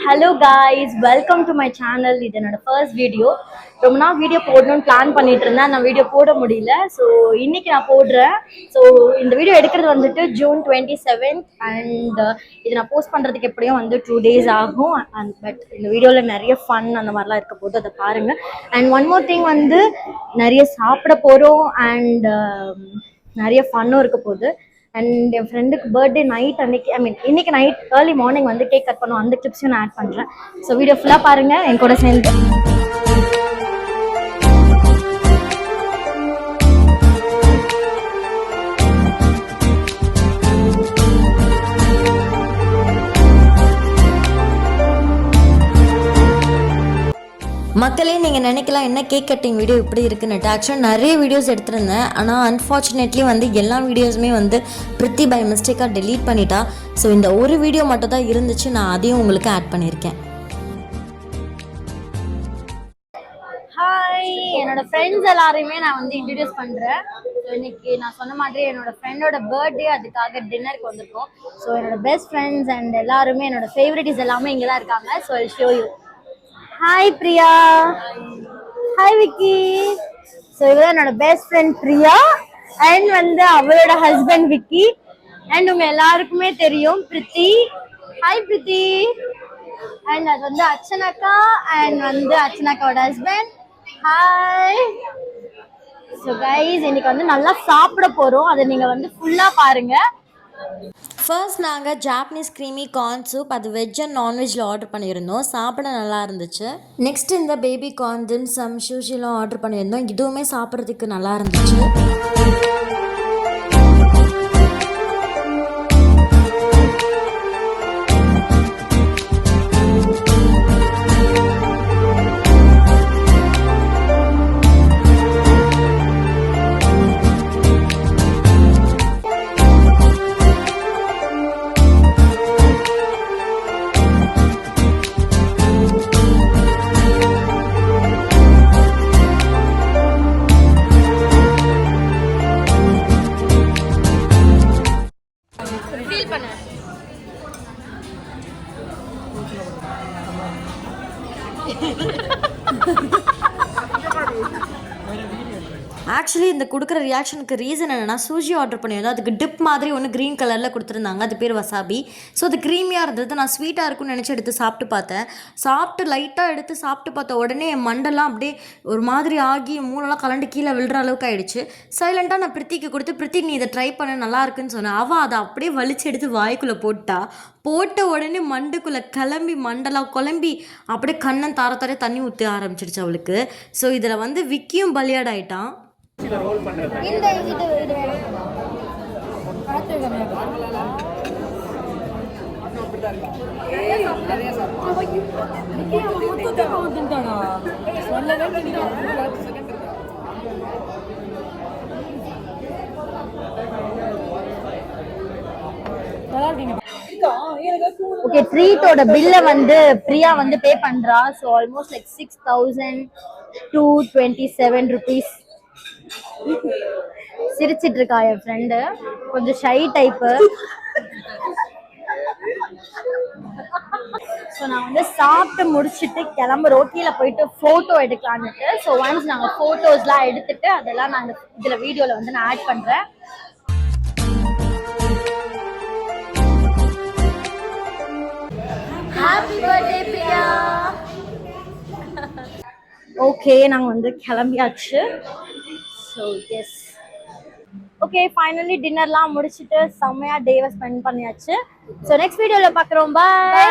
Hello guys, welcome to my channel. இது என்னோட first video. ரொம்ப நாள் வீடியோ போடணும்னு பிளான் பண்ணிட்டு இருந்தேன். நான் வீடியோ போட முடியல. ஸோ இன்னைக்கு நான் போடுறேன். ஸோ இந்த வீடியோ எடுக்கிறது வந்துட்டு ஜூன் 27th அண்ட் இது நான் போஸ்ட் பண்ணுறதுக்கு எப்படியும் வந்து 2 days ஆகும். பட் இந்த வீடியோவில் நிறைய ஃபன் அந்த மாதிரிலாம் இருக்க போது அதை பாருங்கள். அண்ட் ஒன் மோர் திங் வந்து நிறைய சாப்பிட போகிறோம் அண்ட் நிறைய ஃபன்னும் இருக்க போகுது. அண்ட் என் ஃப்ரெண்டுக்கு பர்த்டே நைட் அன்னைக்கு இன்னைக்கு நைட் ஏர்லி மார்னிங் வந்து கேக் கட் பண்ணுவோம். அந்த கிளிப்ஸையும் நான் ஆட் பண்ணுறேன். ஸோ வீடியோ ஃபுல்லாக பாருங்கள் என் கூட சேர்ந்து. மக்களே நீங்கள் நினைக்கலாம் என்ன கேக் கட்டிங் வீடியோ இப்படி இருக்குன்னுட்டு. ஆக்சுவலாக நிறைய வீடியோஸ் எடுத்திருந்தேன். ஆனால் அன்ஃபார்ச்சுனேட்லி வந்து எல்லா வீடியோஸுமே வந்து பிரித்தி பை மிஸ்டேக்காக டெலீட் பண்ணிட்டா. ஸோ இந்த ஒரு வீடியோ மட்டும் தான் இருந்துச்சு. நான் அதையும் உங்களுக்கு ஆட் பண்ணியிருக்கேன். ஹாய், என்னோட ஃப்ரெண்ட்ஸ் எல்லாரையுமே நான் வந்து இன்ட்ரடியூஸ் பண்ணுறேன். ஸோ இன்னைக்கு நான் சொன்ன மாதிரி என்னோட ஃப்ரெண்டோட பர்த்டே, அதுக்காக டின்னருக்கு வந்திருக்கோம். ஸோ என்னோட பெஸ்ட் ஃப்ரெண்ட்ஸ் அண்ட் எல்லாருமே என்னோட ஃபேவரட்டிஸ் எல்லாமே இங்கே தான் இருக்காங்க. So I show you. Hi Priya. Hi Vicky. So இவதான் என்னோட பெஸ்ட் ஃப்ரெண்ட் பிரியா அண்ட் வந்து அவளோட ஹஸ்பண்ட் விக்கி அண்ட் உங்க எல்லாருக்குமே தெரியும் பிரித்தி. ஹாய் பிரித்தி. அண்ட் அது வந்து அர்ச்சனாக்கா அண்ட் வந்து அர்ச்சனாக்காவோட ஹஸ்பண்ட். ஹாய். ஸோ கைஸ் இன்னைக்கு வந்து நல்லா சாப்பிட போறோம். அதை நீங்க வந்து ஃபுல்லா பாருங்க. ஃபர்ஸ்ட் நாங்கள் ஜாப்பனீஸ் க்ரீமி கார்ன் சூப், அது வெஜ் அண்ட் நான்வெஜ்ஜில் ஆர்டர் பண்ணியிருந்தோம். சாப்பிட நல்லா இருந்துச்சு. நெக்ஸ்ட் இந்த பேபி கார்ன் தின் சம் ஷூஷிலாம் ஆர்டர் பண்ணியிருந்தோம். இதுவுமே சாப்பிட்றதுக்கு நல்லா இருந்துச்சு. ஆக்சுவலி இந்த கொடுக்குற ரியாக்ஷனுக்கு ரீசன் என்னென்னா, சூஷி ஆர்டர் பண்ணியிருந்தோம். அதுக்கு டிப் மாதிரி ஒன்று க்ரீன் கலரில் கொடுத்துருந்தாங்க. அது பேர் வசாபி. ஸோ அது க்ரீமியாக இருந்தது. நான் ஸ்வீட்டாக இருக்கும்னு நினச்சி எடுத்து சாப்பிட்டு பார்த்தேன். சாப்பிட்டு லைட்டாக எடுத்து சாப்பிட்டு பார்த்த உடனே என் மண்டெல்லாம் அப்படியே ஒரு மாதிரி ஆகி மூளெல்லாம் கலண்டு கீழே விழுற அளவுக்கு ஆகிடுச்சு. சைலண்ட்டாக நான் பிரித்திக்கு கொடுத்து, பிரித்தி நீ இதை ட்ரை பண்ண நல்லா இருக்குன்னு சொன்னேன். அவள் அதை அப்படியே வலிச்சு எடுத்து வாய்க்குள்ளே போட்ட உடனே மண்டுக்குள்ளே கிளம்பி மண்டெல்லாம் குழம்பி அப்படியே கண்ணன் தார தண்ணி ஊற்றி ஆரம்பிச்சிடுச்சு அவளுக்கு. ஸோ இதில் வந்து விக்கியும் பலியாடாயிட்டான். இந்த இது ஓகே, ட்ரீட்டோட பில்ல வந்து பிரியா வந்து பே பண்றா. So almost like 6,227 rupees. சிரிச்சிட்டு இருக்கா என் ஃப்ரெண்டு. கொஞ்சம் ஷை டைப்பு. ஸோ நான் வந்து சாப்பிட்டு முடிச்சுட்டு கிளம்புறோம். கீழே போயிட்டு ஃபோட்டோ எடுக்கலான்னுட்டு. ஸோ ஒன்ஸ் நாங்கள் ஃபோட்டோஸ்லாம் எடுத்துட்டு அதெல்லாம் நான் இதில் வீடியோவில் வந்து நான் ஆட் பண்ணுறேன். Happy birthday Priya. ஓகே, நாங்கள் வந்து கிளம்பியாச்சு. ஸோ எஸ், ஓகே, ஃபைனலி டின்னர்லாம் முடிச்சுட்டு செம்மையாக டேவை ஸ்பெண்ட் பண்ணியாச்சு. ஸோ நெக்ஸ்ட் வீடியோவில் பார்க்குறோம். பாய்.